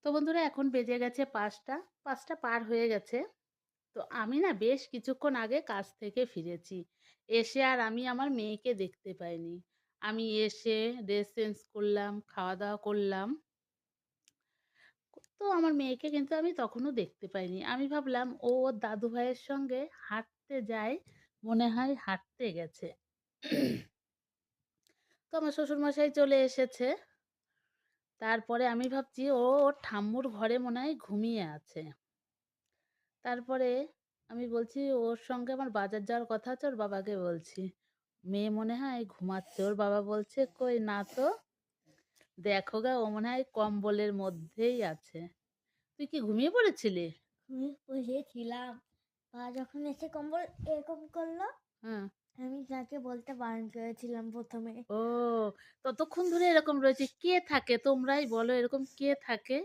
তো বন্ধুরা এখন বেজে গেছে ৫টা, ৫টা পার হয়ে গেছে। তো আমি না বেশ কিছুক্ষণ আগে কাজ থেকে ফিরেছি। এসে আর আমি আমার মেয়েকে দেখতে পাইনি। আমি এসে ড্রেস চেঞ্জ করলাম, খাওয়া-দাওয়া করলাম। তো আমার মেয়েকে কিন্তু আমি তখনও দেখতে পাইনি। আমি ভাবলাম ও ওর দাদু ভাইয়ের সঙ্গে হাঁটতে যায়, মনে হয় হাঁটতে গেছে। তো আমার শ্বশুরমশাই চলে এসেছে। তারপরে আমি ভাবছি ও ওর ঠাম্মুর ঘরে মনে হয় ঘুমিয়ে আছে। তারপরে আমি বলছি, "ওর সঙ্গে আমার বাজার যাওয়ার কথা আছে," ওর বাবাকে বলছি। মেয়ে মনে হয় ঘুমাচ্ছে। ওর বাবা বলছে, "কই না তো। দেখো গা ও মনে হয় কম্বলের মধ্যেই আছে।" তুই কি ঘুমিয়ে পড়েছিলি? আমি বসেছিলাম। পা যখন এসে কম্বল এরকম করলো, হ্যাঁ। আমি তাকে বলতে বারণ করেছিলাম ১ম এ। ও ততক্ষণ ধরে এরকম রয়েছে। কে থাকে? তোমরাই বলো এরকম কে থাকে?